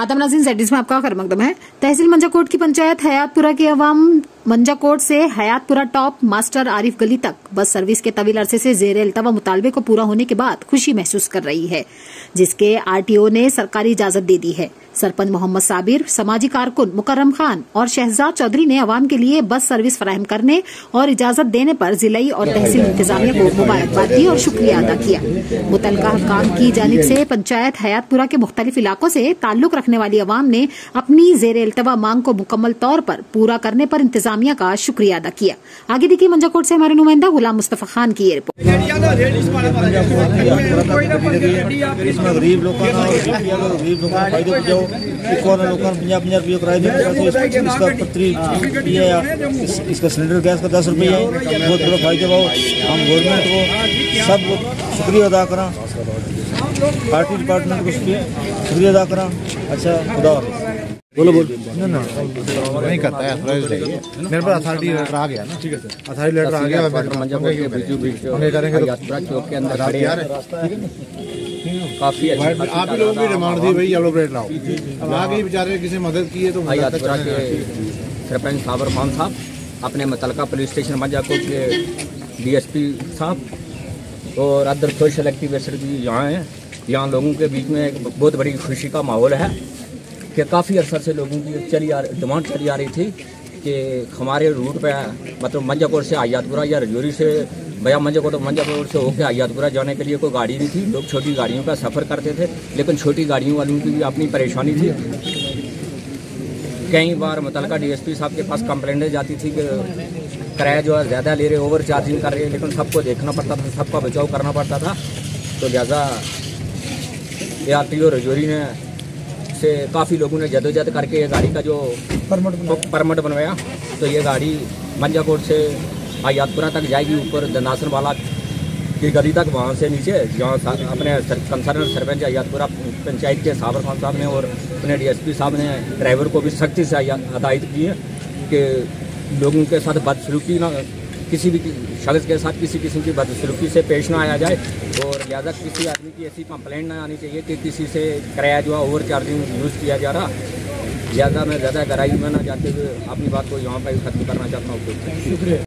आदम नाज़रीन ज़ेड में आपका खैर मकदम है। तहसील मंजाकोट की पंचायत हयातपुरा के अवाम मंजाकोट से हयातपुरा टॉप मास्टर आरिफ गली तक बस सर्विस के तवील अरसे से ज़ेर इल्तवा मुतालबे को पूरा होने के बाद खुशी महसूस कर रही है, जिसके आरटीओ ने सरकारी इजाजत दे दी है। सरपंच मोहम्मद साबिर, समाजी कारकुन मुकर्रम खान और शहजाद चौधरी ने अवाम के लिए बस सर्विस फराहम करने और इजाजत देने पर जिलाई और तहसील इंतजामिया को मुबारकबाद दी और शुक्रिया अदा किया। मुतल्लिका हुक्काम की जानिब से पंचायत हयातपुरा के मुख्तलिफ इलाकों से ताल्लुक रखने वाली अवाम ने अपनी ज़ेर इल्तवा मांग को मुकम्मल तौर पर पूरा करने पर इंतजामिया का शुक्रिया अदा किया। आगे देखिए मंजाकोट से हमारे नुमाइंदा गुलाम मुस्तफा खान की ये रिपोर्ट। इसका सिलेंडर गैस का 10 रुपये है, बहुत बड़ा फायदा भाव। हम गवर्नमेंट को सब शुक्रिया अदा करा, पार्टी डिपार्टमेंट को शुक्रिया अदा करा। अच्छा खुदा बोलो ना नहीं करता है। मेरे पास अथॉरिटी लेटर आ गया ना, ठीक है सर, अथॉरिटी लेटर आ गया। हम करेंगे चौक के अंदर काफी आप ही लोगों की डिमांड थी भाई, आप लोग रेट लाओ। अब आगे बेचारे किसी मदद की है तो सरपंच साबर खान साहब, अपने मुतल्लिका पुलिस स्टेशन मंजाकोट के डीएसपी साहब और अदर सोशल एक्टिविस्ट भी यहाँ हैं। यहाँ लोगों के बीच में एक बहुत बड़ी खुशी का माहौल है कि काफ़ी अरसा से लोगों की डिमांड चली आ रही थी कि हमारे रूट पे मतलब मंजाकोट से हयातपुरा या रजौरी से भैया मंजाकोट से होकर हयातपुरा जाने के लिए कोई गाड़ी नहीं थी। लोग छोटी गाड़ियों का सफ़र करते थे, लेकिन छोटी गाड़ियों वालों की भी अपनी परेशानी थी। कई बार मुतल्लिका डीएसपी साहब के पास कंप्लेंटें जाती थी कि किराया जो है ज़्यादा ले रहे, ओवर चार्जिंग कर रहे हैं, लेकिन सबको देखना पड़ता था, सबका बचाव करना पड़ता था। तो लिहाजा आरटीओ रजौरी ने से काफ़ी लोगों ने जदोजहद करके ये गाड़ी का जो परमिट बनवाया, तो ये गाड़ी मंजाकोट से हयातपुरा तक जाएगी, ऊपर दनासन वाला की गली तक, वहाँ से नीचे जहाँ अपने कंसर्न सरपंच हयातपुरा पंचायत के साबर खान साहब ने और अपने डीएसपी साहब ने ड्राइवर को भी सख्ती से हदायत की है कि लोगों के साथ बदसलूकी ना, किसी भी शख्स के साथ किसी किस्म की बदसलूकी से पेश ना आया जाए। और लिहाजा किसी आदमी की ऐसी कंप्लेंट ना आनी चाहिए कि किसी से किराया जो है ओवर चार्जिंग यूज़ किया जा रहा। लिहाजा मैं ज़्यादा गहराई में ना जाते हुए अपनी बात को यहाँ पर ख़त्म करना चाहता हूँ। शुक्रिया।